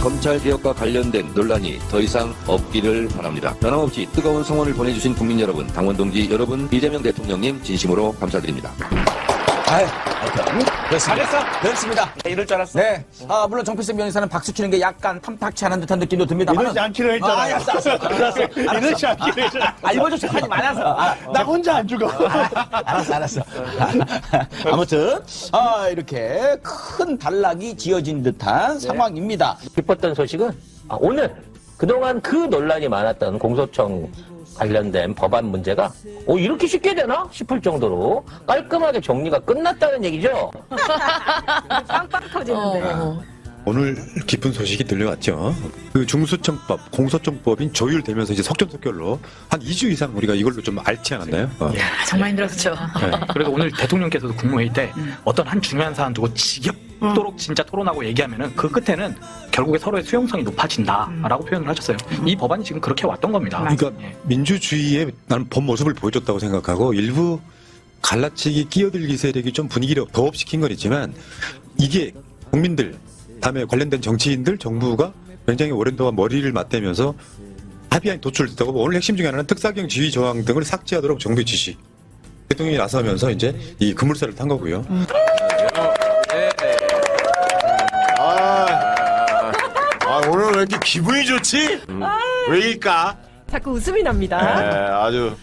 검찰개혁과 관련된 논란이 더 이상 없기를 바랍니다. 변함없이 뜨거운 성원을 보내주신 국민 여러분, 당원 동지 여러분, 이재명 대통령님 진심으로 감사드립니다. 됐습니다. 이럴 줄 알았어. 네. 물론 정필승 변호사는 박수 치는 게 약간 탐탁치 않은 듯한 느낌도 듭니다만. 이러지 않기로 했잖아. 알았어. 이러지 않기로 했잖아. 이번 주 시간이 많아서. 나 혼자 안 죽어. 알았어. 아무튼, 이렇게 큰 단락이 지어진 듯한 상황입니다. 기뻤던 소식은 오늘 그동안 그 논란이 많았던 공소청 관련된 법안 문제가 이렇게 쉽게 되나 싶을 정도로 깔끔하게 정리가 끝났다는 얘기죠. 빵빵 터지는데. 오늘 기쁜 소식이 들려왔죠. 그 중수청법, 공소청법인 조율되면서 이제 속전속결로 한 2주 이상 우리가 이걸로 좀 앓지 않았나요? 정말 힘들었죠. 그래서 오늘 대통령께서도 국무회의 때 어떤 한 중요한 사안 두고 지겹도록 진짜 토론하고 얘기하면은 그 끝에는 결국에 서로의 수용성이 높아진다라고 표현을 하셨어요. 이 법안이 지금 그렇게 왔던 겁니다. 그러니까 민주주의의 나는 본 모습을 보여줬다고 생각하고 일부 갈라치기 끼어들기 세력이 좀 분위기를 더업시킨 건 있지만 이게 국민들 다음에 관련된 정치인들 정부가 굉장히 오랜 동안 머리를 맞대면서 합의안이 도출됐다고 오늘 핵심 중에 하나는 특사경 지휘 조항 등을 삭제하도록 정부의 지시 대통령이 나서면서 이제 이 급물살을 탄 거고요. 오늘 왜 이렇게 기분이 좋지? 왜일까? 자꾸 웃음이 납니다. 아주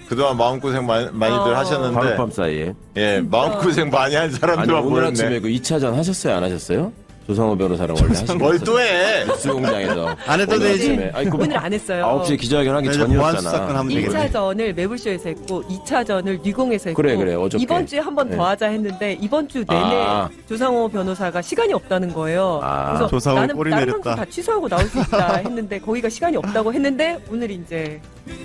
그동안 마음고생 많이들 하셨는데 밤 사이에 마음고생 많이 한 사람들만 오늘 보였네. 아침에 그 2차전 하셨어요? 안 하셨어요? 조상호 변호사랑 원래 하신 뭘 또 해? 뉴스공장에서 안 해도 되지? 오늘 안 했어요. 9시에 기자회견 하기 전이었잖아. 1차전을 매불쇼에서 했고 2차전을 뉴공에서 했고 그래 어저께. 이번 주에 한 번 더 하자 했는데 이번 주 내내 조상호 변호사가 시간이 없다는 거예요. 그래서 조상호 나는 꼬리 다른 내렸다. 방송 다 취소하고 나올 수 있다 했는데 거기가 시간이 없다고 했는데 오늘 이제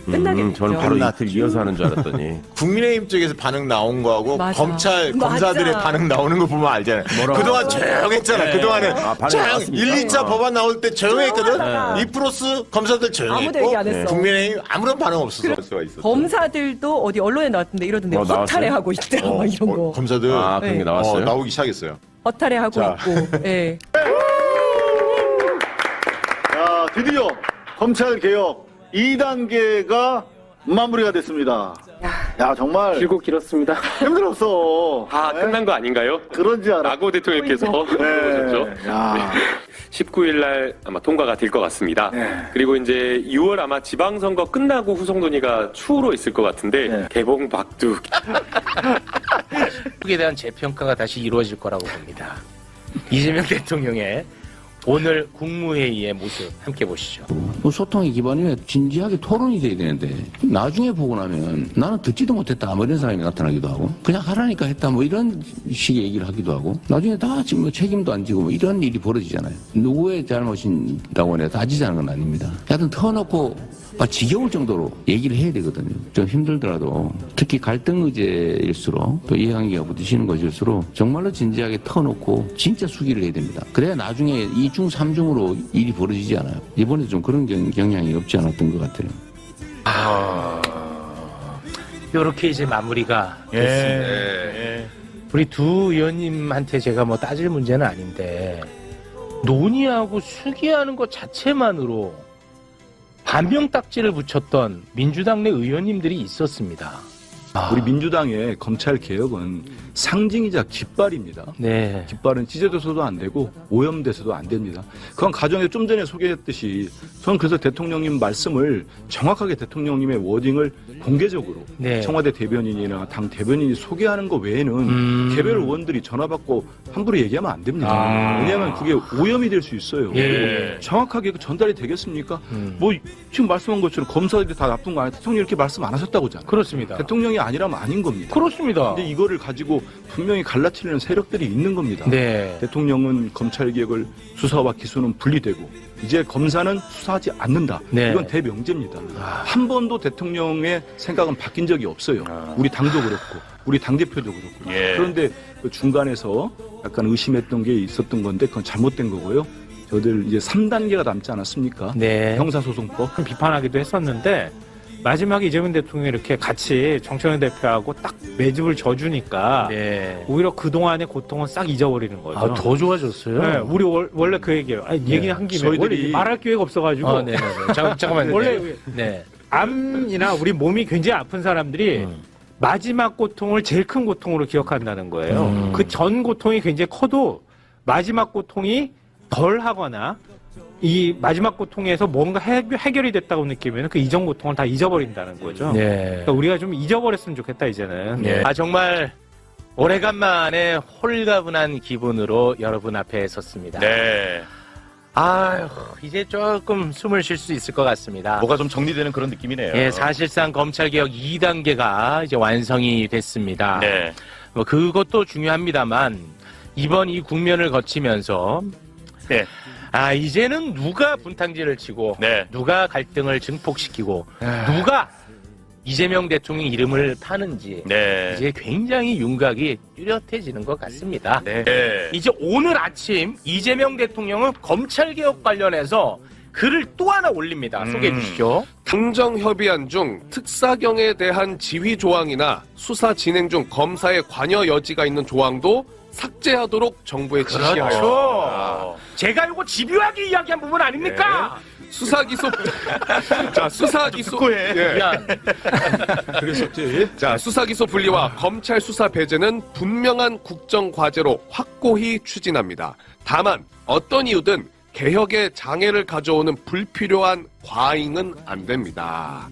끝나게 됐죠. 저는 바로 이틀 이어서 하는 줄 알았더니 국민의힘 쪽에서 반응 나온 거하고 맞아. 검찰 검사들의 맞아. 반응 나오는 거 보면 알잖아요. 그동안 조용했잖아. 그동안은 반응 1, 2차 법안 나올 때 조용했거든. 조용하다가. 이프로스 검사들 조용했고 아무도 얘기 안 했어. 국민의힘 아무런 반응 없었을 수가 있어. 검사들도 어디 언론에 나왔던데 이러던데 나왔어요? 허탈해하고 있다 막 이런 거 검사들 그런 게 나왔어요? 나오기 시작했어요. 허탈해하고 자. 있고 예. 자, 드디어 검찰개혁 2단계가 마무리가 됐습니다. 야, 정말 길고 길었습니다. 힘들었어. 끝난 거 아닌가요? 그런지 알아. 나고 대통령께서 네. 야. 19일 날 아마 통과가 될 것 같습니다. 그리고 이제 6월 아마 지방선거 끝나고 후속 논의가 추후로 있을 것 같은데 개봉 박두 에 대한 재평가가 다시 이루어질 거라고 봅니다. 이재명 대통령의 오늘 국무회의의 모습 함께 보시죠. 소통의 기반이 진지하게 토론이 돼야 되는데 나중에 보고 나면 나는 듣지도 못했다 뭐 이런 사람이 나타나기도 하고 그냥 하라니까 했다 뭐 이런 식의 얘기를 하기도 하고 나중에 다 지금 뭐 책임도 안 지고 뭐 이런 일이 벌어지잖아요. 누구의 잘못인다고 해서 따지자는 건 아닙니다. 하여튼 터놓고 지겨울 정도로 얘기를 해야 되거든요. 좀 힘들더라도 특히 갈등 의제일수록 또 이해관계가 부딪히는 것일수록 정말로 진지하게 터놓고 진짜 수기를 해야 됩니다. 그래야 나중에 2중 3중으로 일이 벌어지지 않아요. 이번에 좀 그런 경향이 없지 않았던 것 같아요. 이렇게 이제 마무리가 됐습니다. 우리 두 의원님한테 제가 뭐 따질 문제는 아닌데 논의하고 수기하는 것 자체만으로 반명딱지를 붙였던 민주당 내 의원님들이 있었습니다. 우리 민주당의 검찰 개혁은 상징이자 깃발입니다. 네. 깃발은 찢어져서도 안 되고 오염돼서도 안 됩니다. 그건 가정에 좀 전에 소개했듯이 저는 그래서 대통령님 말씀을 정확하게 대통령님의 워딩을 공개적으로 청와대 대변인이나 당 대변인이 소개하는 것 외에는 개별 의원들이 전화 받고 함부로 얘기하면 안 됩니다. 왜냐하면 그게 오염이 될 수 있어요. 그리고 정확하게 전달이 되겠습니까? 뭐 지금 말씀한 것처럼 검사들이 다 나쁜 거 아니에요. 대통령이 이렇게 말씀 안 하셨다고잖아요. 그렇습니다. 대통령이 아니라면 아닌 겁니다. 그렇습니다. 근데 이거를 가지고 분명히 갈라치려는 세력들이 있는 겁니다. 대통령은 검찰개혁을 수사와 기소는 분리되고 이제 검사는 수사하지 않는다. 이건 대명제입니다. 한 번도 대통령의 생각은 바뀐 적이 없어요. 우리 당도 그렇고 우리 당대표도 그렇고. 그런데 그 중간에서 약간 의심했던 게 있었던 건데 그건 잘못된 거고요. 저들 이제 3단계가 남지 않았습니까? 형사소송법. 비판하기도 했었는데 마지막에 이재명 대통령이 이렇게 같이 정청래 대표하고 딱 매듭을 져주니까 오히려 그동안의 고통은 싹 잊어버리는 거죠. 아, 더 좋아졌어요? 네, 우리 원래 그 얘기예요. 아니, 얘기한 김에 원래 말할 기회가 없어가지고. 잠깐만요. 원래 암이나 우리 몸이 굉장히 아픈 사람들이 마지막 고통을 제일 큰 고통으로 기억한다는 거예요. 그 전 고통이 굉장히 커도 마지막 고통이 덜 하거나 이 마지막 고통에서 뭔가 해결이 됐다고 느끼면 그 이전 고통을 다 잊어버린다는 거죠. 그러니까 우리가 좀 잊어버렸으면 좋겠다, 이제는. 아, 정말 오래간만에 홀가분한 기분으로 여러분 앞에 섰습니다. 아휴, 이제 조금 숨을 쉴 수 있을 것 같습니다. 뭐가 좀 정리되는 그런 느낌이네요. 예, 사실상 검찰개혁 2단계가 이제 완성이 됐습니다. 뭐 그것도 중요합니다만 이번 이 국면을 거치면서 이제는 누가 분탕질을 치고 누가 갈등을 증폭시키고 누가 이재명 대통령 이름을 파는지 이제 굉장히 윤곽이 뚜렷해지는 것 같습니다. 이제 오늘 아침 이재명 대통령은 검찰개혁 관련해서 글을 또 하나 올립니다. 소개해 주시죠. 당정협의안 중 특사경에 대한 지휘 조항이나 수사 진행 중 검사의 관여 여지가 있는 조항도 삭제하도록 정부에 지시하여. 그렇죠. 제가 이거 집요하게 이야기한 부분 아닙니까? 수사기소. 자, 수사기소. 그랬었지. 자, 수사기소 분리와 검찰 수사 배제는 분명한 국정 과제로 확고히 추진합니다. 다만 어떤 이유든 개혁에 장애를 가져오는 불필요한 과잉은 안 됩니다.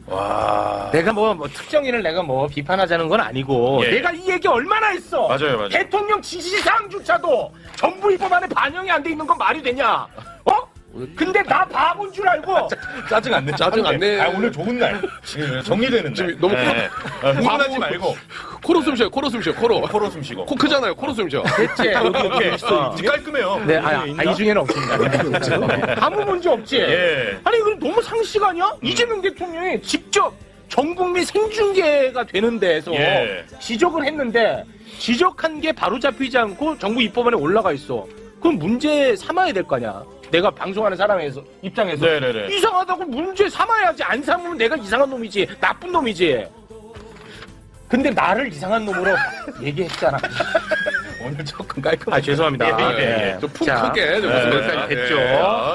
내가 뭐 특정인을 내가 비판하자는 건 아니고 내가 이 얘기 얼마나 했어. 맞아요. 대통령 지시사항조차도 정부 입법안에 반영이 안 돼 있는 건 말이 되냐? 근데 나 바본 줄 알고 짜증 안 내. 짜증 안 내. 오늘 좋은 날. 정리되는 날. 너무 흥분하지 말고. 코로 숨 쉬어요. 코로 숨 쉬어. 코로 숨 쉬고. 코 크잖아요. 코로 숨 쉬어. 됐지. 이렇게 깔끔해요. 이 중에는 없습니다. 아무 문제 없지. 아니 이건 너무 상식 아니야? 이재명 대통령이 직접 전국민 생중계가 되는 데에서 지적을 했는데 지적한 게 바로 잡히지 않고 정부 입법안에 올라가 있어. 그럼 문제 삼아야 될 거 아니야. 내가 방송하는 사람에서 입장에서 이상하다고 문제 삼아야지. 안 삼으면 내가 이상한 놈이지, 나쁜 놈이지. 근데 나를 이상한 놈으로 얘기했잖아. 오늘 조금 깔끔하게. 죄송합니다. 좀 푹 크게 좀 됐죠.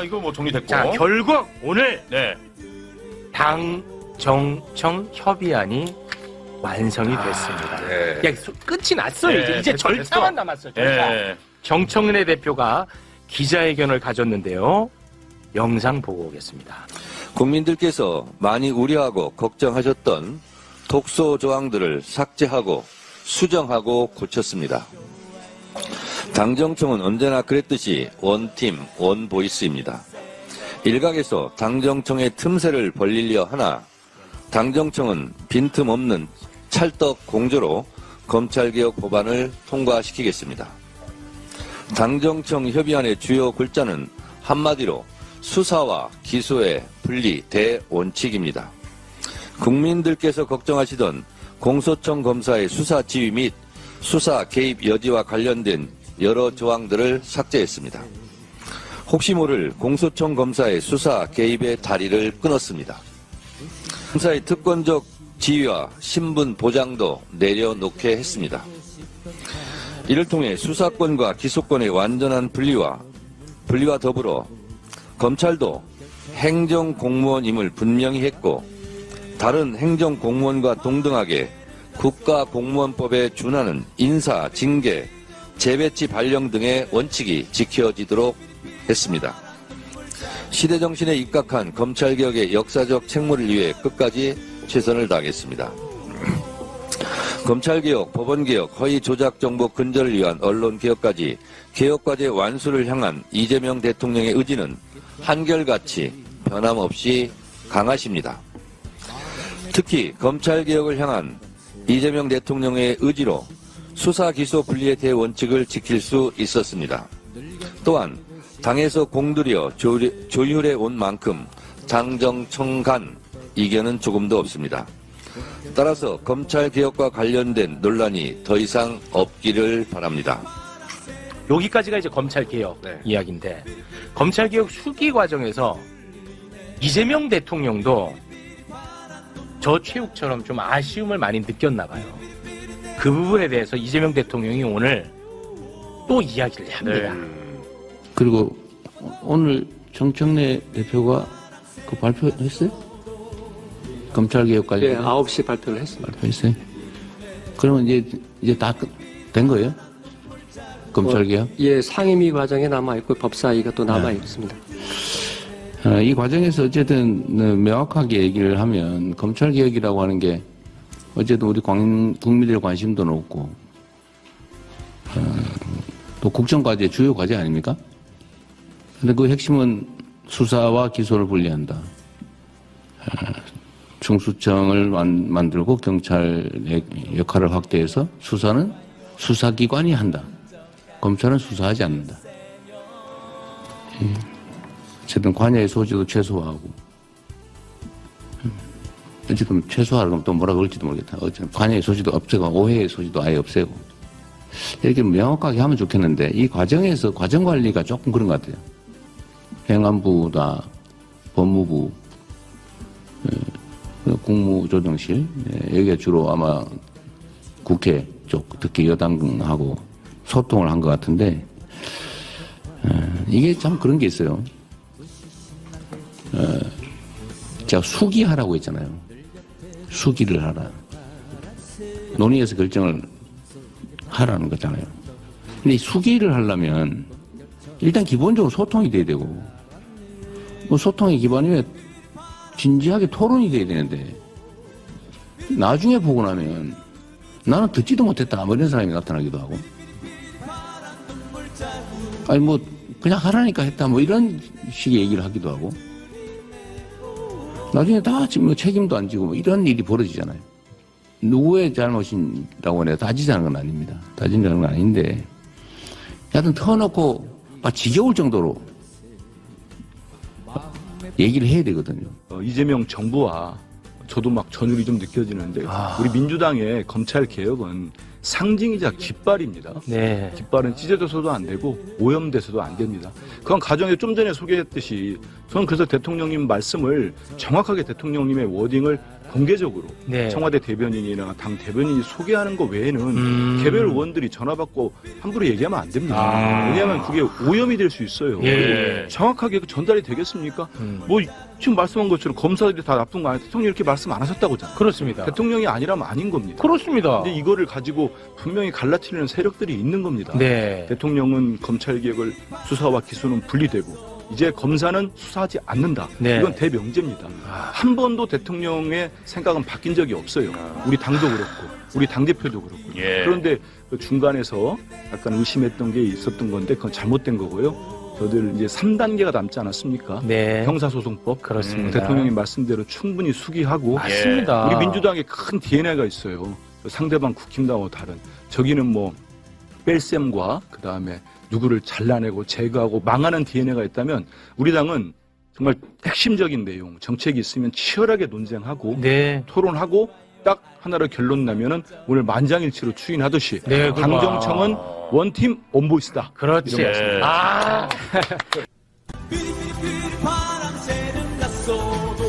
이거 뭐 정리됐고. 자, 결국 오늘 당 정청 협의안이 완성이 됐습니다. 야, 끝이 났어요. 이제 절차만 남았어요. 절차. 정청래 대표가 기자회견을 가졌는데요. 영상 보고 오겠습니다. 국민들께서 많이 우려하고 걱정하셨던 독소 조항들을 삭제하고 수정하고 고쳤습니다. 당정청은 언제나 그랬듯이 원팀, 원보이스입니다. 일각에서 당정청의 틈새를 벌리려 하나 당정청은 빈틈없는 찰떡 공조로 검찰개혁 법안을 통과시키겠습니다. 당정청 협의안의 주요 글자는 한마디로 수사와 기소의 분리 대원칙입니다. 국민들께서 걱정하시던 공소청 검사의 수사 지휘 및 수사 개입 여지와 관련된 여러 조항들을 삭제했습니다. 혹시 모를 공소청 검사의 수사 개입의 다리를 끊었습니다. 검사의 특권적 지위와 신분 보장도 내려놓게 했습니다. 이를 통해 수사권과 기소권의 완전한 분리와 더불어 검찰도 행정공무원임을 분명히 했고 다른 행정공무원과 동등하게 국가공무원법에 준하는 인사, 징계, 재배치 발령 등의 원칙이 지켜지도록 했습니다. 시대정신에 입각한 검찰개혁의 역사적 책무를 위해 끝까지 최선을 다하겠습니다. 검찰개혁, 법원개혁, 허위조작 정보 근절을 위한 언론개혁까지 개혁과제 완수를 향한 이재명 대통령의 의지는 한결같이 변함없이 강하십니다. 특히 검찰개혁을 향한 이재명 대통령의 의지로 수사 기소 분리의 대원칙을 지킬 수 있었습니다. 또한 당에서 공들여 조율해 온 만큼 당정청 간 이견은 조금도 없습니다. 따라서 검찰개혁과 관련된 논란이 더 이상 없기를 바랍니다. 여기까지가 이제 검찰개혁 이야기인데 검찰개혁 수기 과정에서 이재명 대통령도 저 최욱처럼 좀 아쉬움을 많이 느꼈나 봐요. 그 부분에 대해서 이재명 대통령이 오늘 또 이야기를 합니다. 그리고 오늘 정청래 대표가 그 발표했어요? 검찰개혁 관련. 네, 9시 발표를 했습니다. 발표했어요? 그러면 이제 다 된 거예요? 검찰개혁? 예, 상임위 과정에 남아있고 법사위가 또 남아있습니다. 이 과정에서 어쨌든 명확하게 얘기를 하면 검찰개혁이라고 하는 게 어쨌든 우리 국민들의 관심도 높고 또 국정과제 주요 과제 아닙니까? 근데 그 핵심은 수사와 기소를 분리한다. 중수청을 만들고 경찰의 역할을 확대해서 수사는 수사기관이 한다. 검찰은 수사하지 않는다. 어쨌든 관여의 소지도 최소화하고 어쨌든 최소화하면 또 뭐라 그럴지도 모르겠다. 어쨌든 관여의 소지도 없애고 오해의 소지도 아예 없애고 이렇게 명확하게 하면 좋겠는데 이 과정에서 과정관리가 조금 그런 것 같아요. 행안부다 법무부 국무조정실 여기가 주로 아마 국회 쪽 특히 여당하고 소통을 한 것 같은데 이게 참 그런 게 있어요. 제가 수기하라고 했잖아요. 수기를 하라. 논의해서 결정을 하라는 거잖아요. 근데 이 수기를 하려면 일단 기본적으로 소통이 돼야 되고 뭐 소통의 기반이면 진지하게 토론이 돼야 되는데 나중에 보고 나면 나는 듣지도 못했다 뭐 이런 사람이 나타나기도 하고 아니 뭐 그냥 하라니까 했다 뭐 이런 식의 얘기를 하기도 하고 나중에 다 지금 뭐 책임도 안 지고 뭐 이런 일이 벌어지잖아요. 누구의 잘못이라고 해서 따지자는 건 아닙니다. 따진다는 건 아닌데 하여튼 터놓고 막 지겨울 정도로 얘기를 해야 되거든요. 이재명 정부와 저도 막 전율이 좀 느껴지는데 우리 민주당의 검찰 개혁은 상징이자 깃발입니다. 네. 깃발은 찢어져서도 안 되고 오염돼서도 안 됩니다. 그건 가정에 좀 전에 소개했듯이 저는 그래서 대통령님 말씀을 정확하게 대통령님의 워딩을 공개적으로 네. 청와대 대변인이나 당 대변인이 소개하는 것 외에는 개별 의원들이 전화 받고 함부로 얘기하면 안 됩니다. 왜냐하면 그게 오염이 될 수 있어요. 예. 정확하게 전달이 되겠습니까? 뭐 지금 말씀한 것처럼 검사들이 다 나쁜 거 아니에요? 대통령이 이렇게 말씀 안 하셨다고잖아요. 그렇습니다. 대통령이 아니라면 아닌 겁니다. 그렇습니다. 근데 이거를 가지고 분명히 갈라치려는 세력들이 있는 겁니다. 네. 대통령은 검찰개혁을 수사와 기소는 분리되고 이제 검사는 수사하지 않는다. 네. 이건 대명제입니다. 한 번도 대통령의 생각은 바뀐 적이 없어요. 우리 당도 그렇고 우리 당대표도 그렇고. 그런데 그 중간에서 약간 의심했던 게 있었던 건데 그건 잘못된 거고요. 저들 이제 3단계가 남지 않았습니까? 네. 형사소송법. 그렇습니다. 대통령님 말씀대로 충분히 수기하고. 맞습니다. 우리 민주당에 큰 DNA가 있어요. 상대방 국힘당하고 다른. 저기는 뭐 뺄셈과 그다음에 누구를 잘라내고 제거하고 망하는 DNA가 있다면 우리 당은 정말 핵심적인 내용, 정책이 있으면 치열하게 논쟁하고 네. 토론하고 딱 하나로 결론 나면은 오늘 만장일치로 추인하듯이 네, 당정청은 원팀 원보이스다. 그렇지. 이런 말씀입니다. 바람 새는 낮소도